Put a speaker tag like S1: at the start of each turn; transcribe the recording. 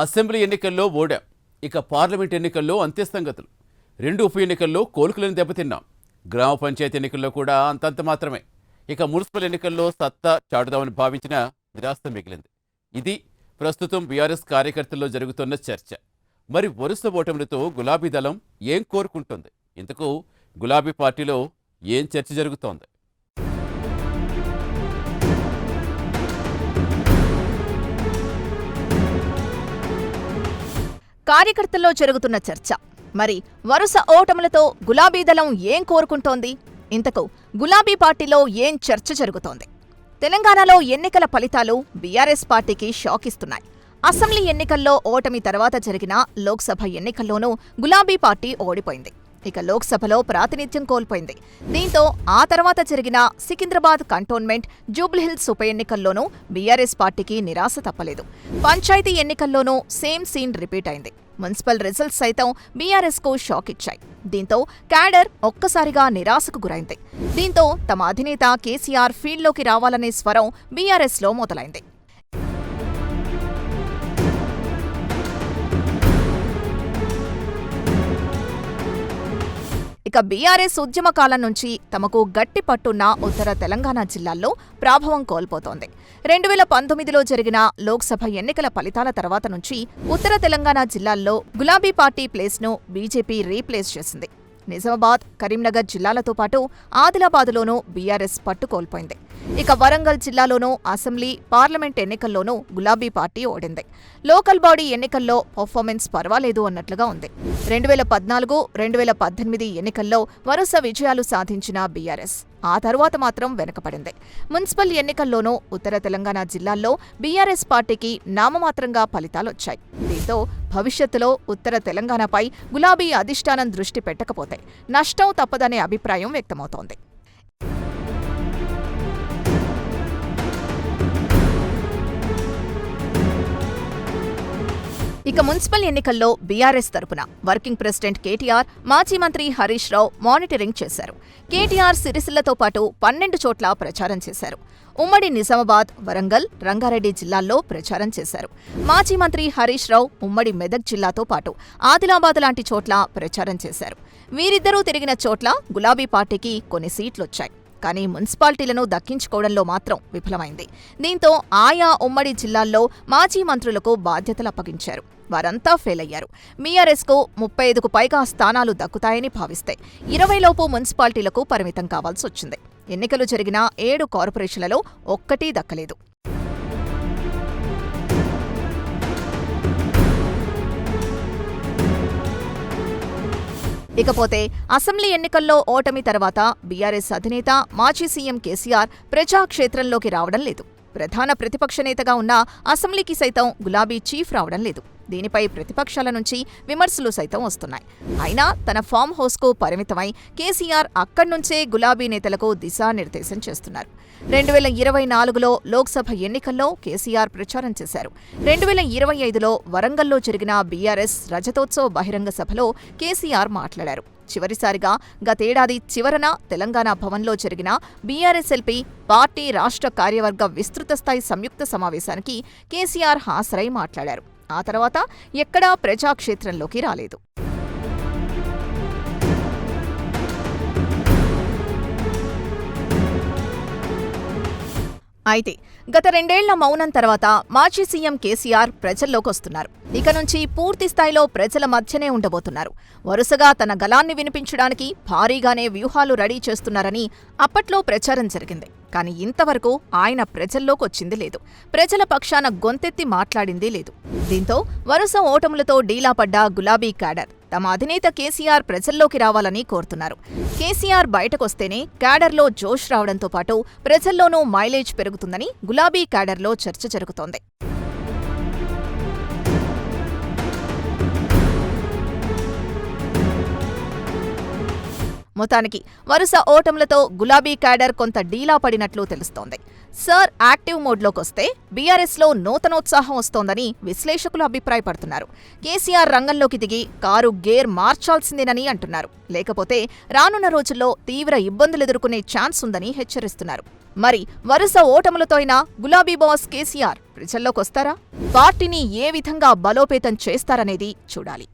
S1: Assembly ఎన్నికల్లో ఓడాం. ఇక parliament ఎన్నికల్లో అంతే సంగతులు. 2 ఉప ఎన్నికల్లో కోలుకులను దెబ్బతిన్నాం. గ్రామ పంచాయతీ ఎన్నికల్లో కూడా అంతంత మాత్రమే. ఇక మున్సిపల్ ఎన్నికల్లో సత్తా చాటుదామని భావించిన నిరాశ మిగిలింది. ఇది ప్రస్తుతం బీఆర్ఎస్ కార్యకర్తల్లో జరుగుతున్న చర్చ. మరి వరుస ఓటములతో గులాబీ దళం ఏం కోరుకుంటుంది? ఇంతకు గులాబీ పార్టీలో ఏం చర్చ జరుగుతోంది?
S2: కార్యకర్తల్లో జరుగుతున్న చర్చ. మరి వరుస ఓటములతో గులాబీ దళం ఏం కోరుకుంటోంది? ఇంతకు గులాబీ పార్టీలో ఏం చర్చ జరుగుతోంది? తెలంగాణలో ఎన్నికల ఫలితాలు బీఆర్ఎస్ పార్టీకి షాక్ ఇస్తున్నాయి. అసెంబ్లీ ఎన్నికల్లో ఓటమి తర్వాత జరిగిన లోక్సభ ఎన్నికల్లోనూ గులాబీ పార్టీ ఓడిపోయింది. ఇక లోక్సభలో ప్రాతినిధ్యం కోల్పోయింది. దీంతో ఆ తర్వాత జరిగిన సికింద్రాబాద్ కంటోన్మెంట్, జూబ్లీహిల్స్ ఉప ఎన్నికల్లోనూ బీఆర్ఎస్ పార్టీకి నిరాశ తప్పలేదు. పంచాయతీ ఎన్నికల్లోనూ సేమ్ సీన్ రిపీట్ అయింది. మున్సిపల్ రిజల్ట్స్ సైతం బీఆర్ఎస్ కు షాక్ ఇచ్చాయి. దీంతో క్యాడర్ ఒక్కసారిగా నిరాశకు గురైంది. దీంతో తమ అధినేత కేసీఆర్ ఫీల్డ్లోకి రావాలనే స్వరం బీఆర్ఎస్ లో మొదలైంది. ఇక బీఆర్ఎస్ ఉద్యమ కాలం నుంచి తమకు గట్టి పట్టున్న ఉత్తర తెలంగాణ జిల్లాల్లో ప్రాభవం కోల్పోతోంది. 2019లో జరిగిన లోక్సభ ఎన్నికల ఫలితాల తర్వాత నుంచి ఉత్తర తెలంగాణ జిల్లాల్లో గులాబీ పార్టీ ప్లేస్ను బీజేపీ రీప్లేస్ చేసింది. నిజామాబాద్, కరీంనగర్ జిల్లాలతో పాటు ఆదిలాబాద్లోనూ బీఆర్ఎస్ పట్టు కోల్పోయింది. ఇక వరంగల్ జిల్లాలోనూ అసెంబ్లీ, పార్లమెంట్ ఎన్నికల్లోనూ గులాబీ పార్టీ ఓడింది. లోకల్ బాడీ ఎన్నికల్లో పర్ఫార్మెన్స్ పర్వాలేదు అన్నట్లుగా ఉంది. 2014, 2018 ఎన్నికల్లో వరుస విజయాలు సాధించిన బీఆర్ఎస్ ఆ తర్వాత మాత్రం వెనకపడింది. మున్సిపల్ ఎన్నికల్లోనూ ఉత్తర తెలంగాణ జిల్లాల్లో బీఆర్ఎస్ పార్టీకి నామమాత్రంగా ఫలితాలొచ్చాయి. దీంతో భవిష్యత్తులో ఉత్తర తెలంగాణపై గులాబీ అధిష్టానం దృష్టి పెట్టకపోతే నష్టం తప్పదనే అభిప్రాయం వ్యక్తమవుతోంది. ఇక మున్సిపల్ ఎన్నికల్లో బీఆర్ఎస్ తరపున వర్కింగ్ ప్రెసిడెంట్ కేటీఆర్, మాజీ మంత్రి హరీష్ రావు మానిటరింగ్ చేశారు. కేటీఆర్ సిరిసిల్లతో పాటు 12 చోట్ల ప్రచారం చేశారు. ఉమ్మడి నిజామాబాద్, వరంగల్, రంగారెడ్డి జిల్లాల్లో ప్రచారం చేశారు. మాజీ మంత్రి హరీష్ రావు ఉమ్మడి మెదక్ జిల్లాతో పాటు ఆదిలాబాద్ లాంటి చోట్ల ప్రచారం చేశారు. వీరిద్దరూ తిరిగిన చోట్ల గులాబీ పార్టీకి కొన్ని సీట్లొచ్చాయి. కానీ మున్సిపాలిటీలను దక్కించుకోవడంలో మాత్రం విఫలమైంది. దీంతో ఆయా ఉమ్మడి జిల్లాల్లో మాజీ మంత్రులకు బాధ్యతలు అప్పగించారు. వారంతా ఫెయిల్ అయ్యారు. బీఆర్ఎస్కు 35కు పైగా స్థానాలు దక్కుతాయని భావిస్తే 20 లోపు మున్సిపాలిటీలకు పరిమితం కావాల్సొచ్చింది. ఎన్నికలు జరిగిన 7 కార్పొరేషన్లలో ఒక్కటీ దక్కలేదు. ఇకపోతే అసెంబ్లీ ఎన్నికల్లో ఓటమి తర్వాత బీఆర్ఎస్ అధినేత మాజీ సీఎం కేసీఆర్ ప్రజాక్షేత్రంలోకి రావడం లేదు. ప్రధాన ప్రతిపక్ష నేతగా ఉన్న అసెంబ్లీకి సైతం గులాబీ చీఫ్ రావడం లేదు. దీనిపై ప్రతిపక్షాల నుంచి విమర్శలు సైతం వస్తున్నాయి. అయినా తన ఫామ్ హౌస్కు పరిమితమై కేసీఆర్ అక్కడ్నుంచే గులాబీ నేతలకు దిశానిర్దేశం చేస్తున్నారు. 2024లో లోక్సభ ఎన్నికల్లో కేసీఆర్ ప్రచారం చేశారు. 2025లో వరంగల్లో జరిగిన బీఆర్ఎస్ రజతోత్సవ బహిరంగ సభలో కేసీఆర్ మాట్లాడారు. చివరిసారిగా గతేడాది చివరన తెలంగాణ భవన్లో జరిగిన బీఆర్ఎస్ ఎల్పీ పార్టీ రాష్ట్ర కార్యవర్గ విస్తృత స్థాయి సంయుక్త సమావేశానికి కేసీఆర్ హాజరై మాట్లాడారు. ఆ తర్వాత ఎక్కడా ప్రజాక్షేత్రంలోకి రాలేదు. అయితే గత 2 ఏళ్ల మౌనం తర్వాత మాజీ సీఎం కేసీఆర్ ప్రజల్లోకొస్తున్నారు. ఇక నుంచి పూర్తి స్థాయిలో ప్రజల మధ్యనే ఉండబోతున్నారు. వరుసగా తన గళాన్ని వినిపించడానికి భారీగానే వ్యూహాలు రెడీ చేస్తున్నారని అప్పట్లో ప్రచారం జరిగింది. కానీ ఇంతవరకు ఆయన ప్రజల్లోకొచ్చింది లేదు. ప్రజల పక్షాన గొంతెత్తి మాట్లాడింది లేదు. దీంతో వరుస ఓటములతో డీలాపడ్డ గులాబీ క్యాడర్ తమ అధినేత కేసీఆర్ ప్రజల్లోకి రావాలని కోరుతున్నారు. కేసీఆర్ బయటకొస్తేనే క్యాడర్లో జోష్ రావడంతో పాటు ప్రజల్లోనూ మైలేజ్ పెరుగుతుందని గులాబీ క్యాడర్లో చర్చ జరుగుతోంది. మొత్తానికి వరుస ఓటములతో గులాబీ క్యాడర్ కొంత డీలా పడినట్లు తెలుస్తోంది. సర్ యాక్టివ్ మోడ్లోకొస్తే బీఆర్ఎస్లో నూతనోత్సాహం వస్తోందని విశ్లేషకులు అభిప్రాయపడుతున్నారు. కేసీఆర్ రంగంలోకి దిగి కారు గేర్ మార్చాల్సిందేనని అంటున్నారు. లేకపోతే రానున్న రోజుల్లో తీవ్ర ఇబ్బందులెదుర్కొనే ఛాన్స్ ఉందని హెచ్చరిస్తున్నారు. మరి వరుస ఓటములతో అయినా గులాబీ బాస్ కేసీఆర్ ప్రజల్లోకొస్తారా? పార్టీని ఏ విధంగా బలోపేతం చేస్తారనేది చూడాలి.